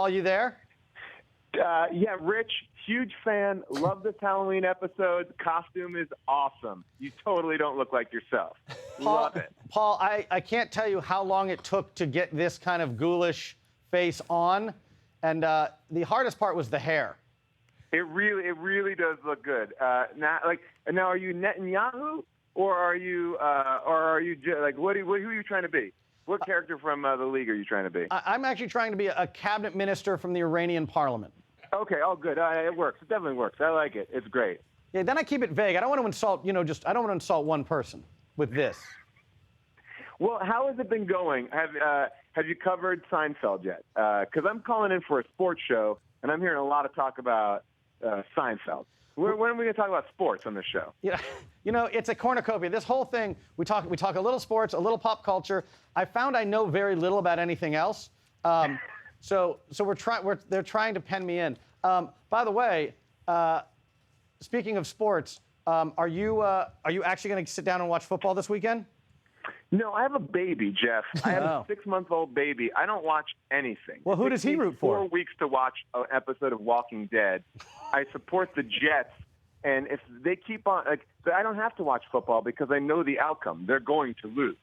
Paul, you there? Yeah, Rich, huge fan. Love this Halloween episode. The costume is awesome. You totally don't look like yourself. Love it. Paul, I can't tell you how long it took to get this kind of ghoulish face on. And the hardest part was the hair. It really does look good. Now, are you Netanyahu or are you like who are you trying to be? What character from the league are you trying to be? I'm actually trying to be a cabinet minister from the Iranian parliament. Okay, oh good. It works. It definitely works. I like it. It's great. Yeah, then I keep it vague. I don't want to insult, I don't want to insult one person with this. Well, how has it been going? Have you covered Seinfeld yet? Because I'm calling in for a sports show, and I'm hearing a lot of talk about Seinfeld. When are we going to talk about sports on this show? Yeah, it's a cornucopia. This whole thing, we talk a little sports, a little pop culture. I found I know very little about anything else. So they're trying to pen me in. By the way, speaking of sports, are you actually going to sit down and watch football this weekend? No, I have a baby, Jeff. I have a 6-month-old baby. I don't watch anything. Well, who does he root for? 4 weeks to watch an episode of Walking Dead. I support the Jets, and if they keep on, I don't have to watch football because I know the outcome. They're going to lose.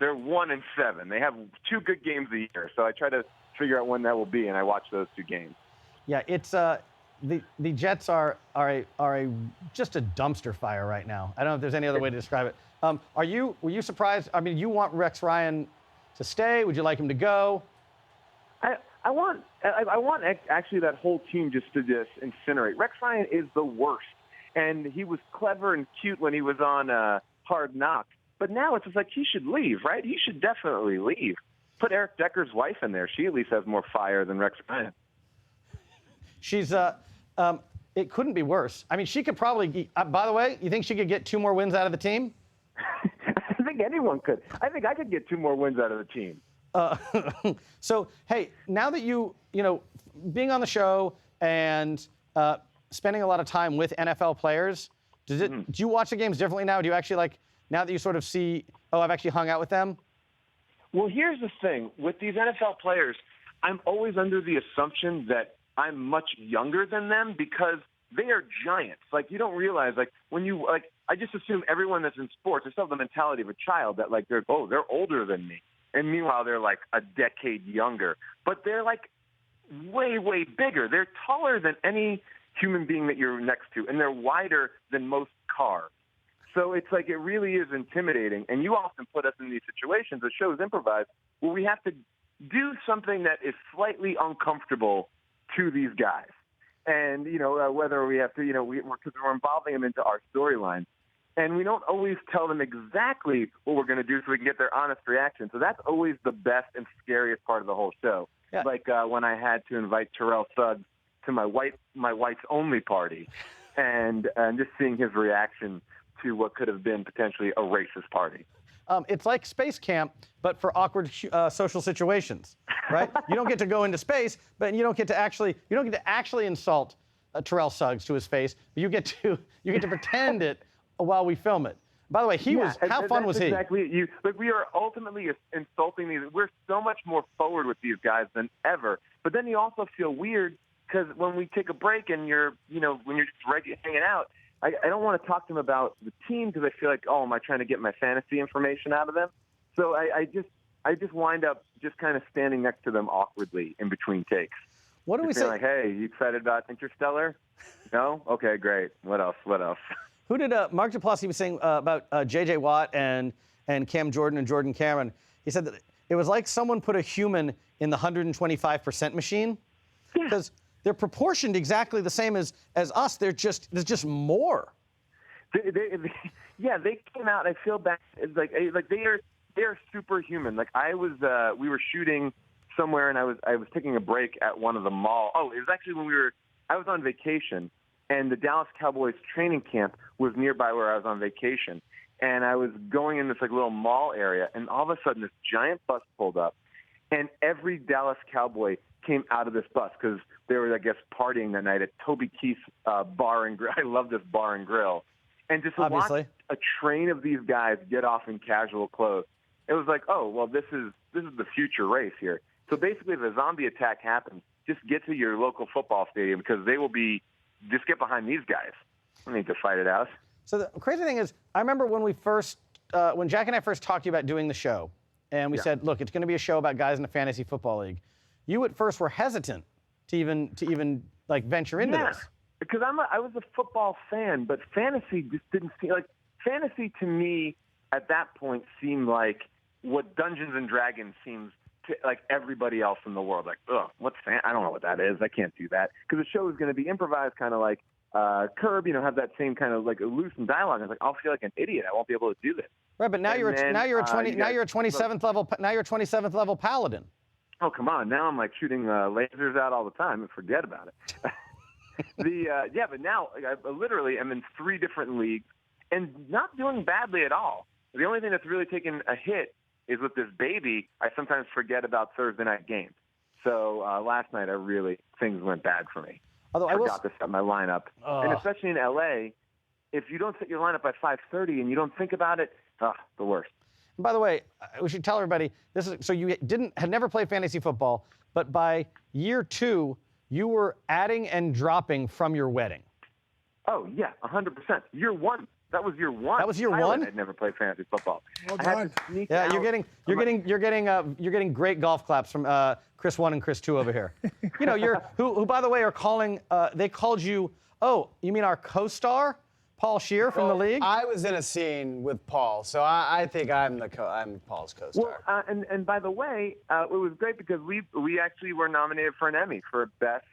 They're 1-7. They have 2 good games a year, so I try to figure out when that will be, and I watch those 2 games. Yeah, it's the Jets are just a dumpster fire right now. I don't know if there's any other way to describe it. Were you surprised? I mean, you want Rex Ryan to stay? Would you like him to go? I want actually that whole team just to incinerate. Rex Ryan is the worst, and he was clever and cute when he was on Hard Knocks. But now it's just like he should leave, right? He should definitely leave. Put Eric Decker's wife in there. She at least has more fire than Rex Ryan. She's it couldn't be worse. I mean, she could probably. By the way, you think she could get 2 more wins out of the team? I think anyone could. I think I could get 2 more wins out of the team. So, hey, now that being on the show and spending a lot of time with NFL players, do you watch the games differently now? Do you actually now that you sort of see, I've actually hung out with them? Well, here's the thing. With these NFL players, I'm always under the assumption that I'm much younger than them because they are giants. You don't realize, when you, I just assume everyone that's in sports, they still have the mentality of a child that, they're older than me. And meanwhile, they're, a decade younger. But they're, way, way bigger. They're taller than any human being that you're next to, and they're wider than most cars. So it's it really is intimidating. And you often put us in these situations, the show's improvised, where we have to do something that is slightly uncomfortable to these guys. And, whether we have to, because we're involving them into our storyline. And we don't always tell them exactly what we're going to do so we can get their honest reaction. So that's always the best and scariest part of the whole show. Yeah. When I had to invite Terrell Suggs to my wife's only party and just seeing his reaction to what could have been potentially a racist party. It's like space camp, but for awkward social situations, right? You don't get to go into space, but you don't get to actually insult Terrell Suggs to his face. But you get to pretend it while we film it. By the way, how fun was he? Exactly. We are ultimately insulting these. We're so much more forward with these guys than ever. But then you also feel weird because when we take a break and when you're just hanging out, I don't want to talk to them about the team because I feel like, am I trying to get my fantasy information out of them? So I just wind up just kind of standing next to them awkwardly in between takes. What do we say? Hey, you excited about Interstellar? No? Okay, great. What else? Who did Mark Duplassy was saying about J.J. Watt and Cam Jordan and Jordan Cameron? He said that it was like someone put a human in the 125% machine because they're proportioned exactly the same as us. There's just more. They came out. I feel bad. It's they are superhuman. We were shooting somewhere, and I was taking a break at one of the malls. Oh, it was actually when I was on vacation. And the Dallas Cowboys training camp was nearby where I was on vacation. And I was going in this little mall area, and all of a sudden this giant bus pulled up, and every Dallas Cowboy came out of this bus because they were, I guess, partying that night at Toby Keith's Bar and Grill. I love this bar and grill. And just watch a train of these guys get off in casual clothes. It was this is the future race here. So basically, if a zombie attack happens, just get to your local football stadium because they will be. Just get behind these guys. I need to fight it out. So the crazy thing is, I remember when when Jack and I first talked to you about doing the show, and we said, look, it's going to be a show about guys in a fantasy football league. You at first were hesitant to even like venture into this. Because I was a football fan, but fantasy just didn't seem like fantasy to me at that point seemed like what Dungeons and Dragons seems to like everybody else in the world. Like, what's I don't know what that is. I can't do that because the show is going to be improvised, kind of like Curb. Have that same kind of like loosened dialogue. I was like, I'll feel like an idiot. I won't be able to do this. Right, but now you're a 27th level. Now you're a 27th level paladin. Oh, come on! Now I'm like shooting lasers out all the time and forget about it. But now I literally am in 3 different leagues and not doing badly at all. The only thing that's really taken a hit is with this baby. I sometimes forget about Thursday night games. So last night, things went bad for me. Although I forgot to set my lineup, and especially in LA, if you don't set your lineup by 5:30 and you don't think about it, the worst. By the way, we should tell everybody this is so you had never played fantasy football, but by year 2, you were adding and dropping from your wedding. Oh yeah, 100%. Year 1. That was year 1. That was year 1? I'd never played fantasy football. Well done. Yeah, you're getting great golf claps from Chris 1 and Chris 2 over here. who by the way are calling. They called you. Oh, you mean our co-star, Paul Scheer from the league? I was in a scene with Paul, so I think I'm Paul's co-star. Well, and by the way, it was great because we actually were nominated for an Emmy for best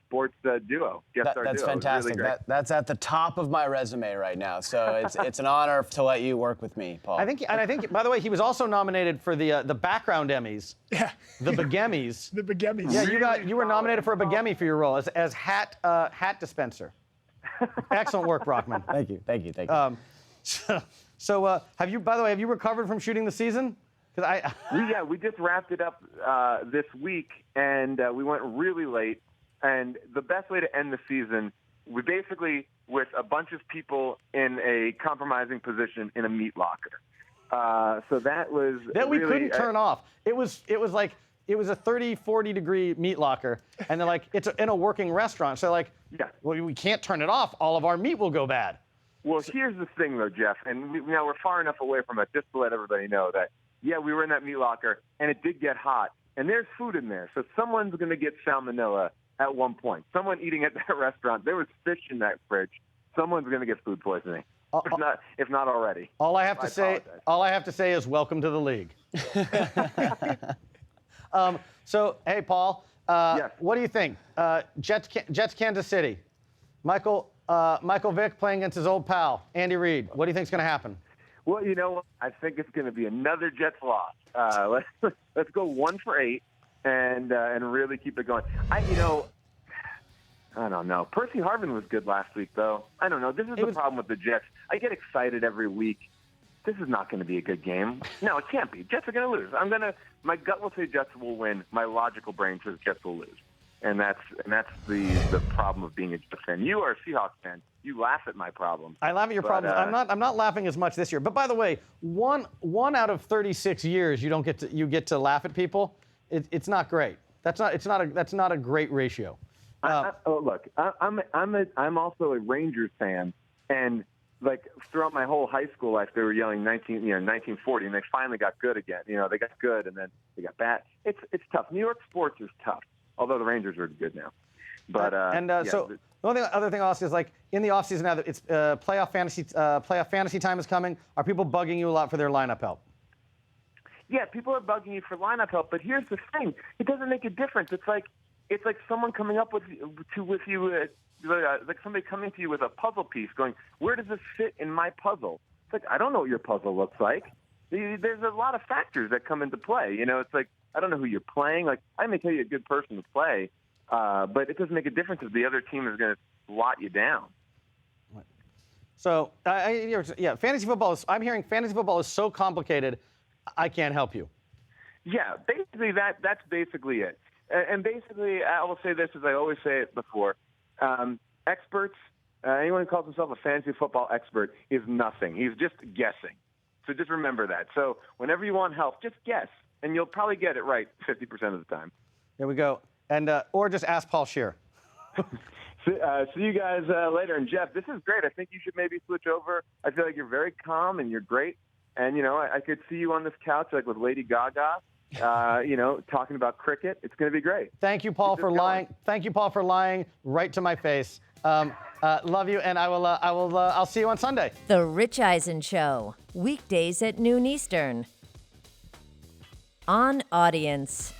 sports duo. That's duo. fantastic. Really that's at the top of my resume right now. So it's an honor to let you work with me, Paul. I think by the way, he was also nominated for the background Emmys. Yeah. The Begemmies. The Begemmies. Yeah, you were nominated for a Begemy for your role as hat dispenser. Excellent work, Brockman. Thank you. Have you recovered from shooting the season? We just wrapped it up this week, and we went really late. And the best way to end the season, we basically with a bunch of people in a compromising position in a meat locker. So that was that we really, couldn't turn off. It was a 30, 40 degree meat locker, and they're like, it's in a working restaurant. So well, we can't turn it off. All of our meat will go bad. Well, here's the thing, though, Jeff, and now we're far enough away from it just to let everybody know that, we were in that meat locker, and it did get hot, and there's food in there. So someone's going to get salmonella at one point. Someone eating at that restaurant, there was fish in that fridge. Someone's going to get food poisoning, if not already. All I have to say is welcome to the league. So, hey, Paul, yes. What do you think? Jets, Kansas City. Michael Vick playing against his old pal, Andy Reid. What do you think is going to happen? Well, I think it's going to be another Jets loss. Let's go 1 for 8 and really keep it going. I don't know. Percy Harvin was good last week, though. I don't know. This is the problem with the Jets. I get excited every week. This is not going to be a good game. No, it can't be. Jets are going to lose. My gut will say Jets will win. My logical brain says Jets will lose. And that's the problem of being a Jets fan. You are a Seahawks fan. You laugh at my problem. I laugh at your problems. I'm not laughing as much this year. But by the way, one out of 36 years you get to laugh at people. It's not great. That's not a great ratio. Look, I'm also a Rangers fan, and throughout my whole high school life, they were yelling 1940, and they finally got good again. They got good, and then they got bad. It's tough. New York sports is tough, although the Rangers are good now. But so the other thing I'll ask is in the offseason now that it's playoff fantasy time is coming. Are people bugging you a lot for their lineup help? Yeah, people are bugging you for lineup help, but here's the thing: it doesn't make a difference. It's like someone coming up with you. Like somebody coming to you with a puzzle piece going, where does this fit in my puzzle? It's like, I don't know what your puzzle looks like. There's a lot of factors that come into play. It's like, I don't know who you're playing. I may tell you a good person to play, but it doesn't make a difference if the other team is going to lot you down. So, fantasy football I'm hearing fantasy football is so complicated, I can't help you. Yeah, basically that's basically it. And basically, I will say this as I always say it before. Experts, anyone who calls himself a fantasy football expert is nothing. He's just guessing. So just remember that. So whenever you want help, just guess, and you'll probably get it right 50% of the time. There we go. And or just ask Paul Scheer. See you guys later. And Jeff, this is great. I think you should maybe switch over. I feel like you're very calm and you're great. And, you know, I could see you on this couch like with Lady Gaga, you know, talking about cricket. It's going to be great. Thank you, Paul, for lying. Thank you, Paul, for lying right to my face. Love you, and I'll see you on Sunday. The Rich Eisen Show, weekdays at noon Eastern. On Audience.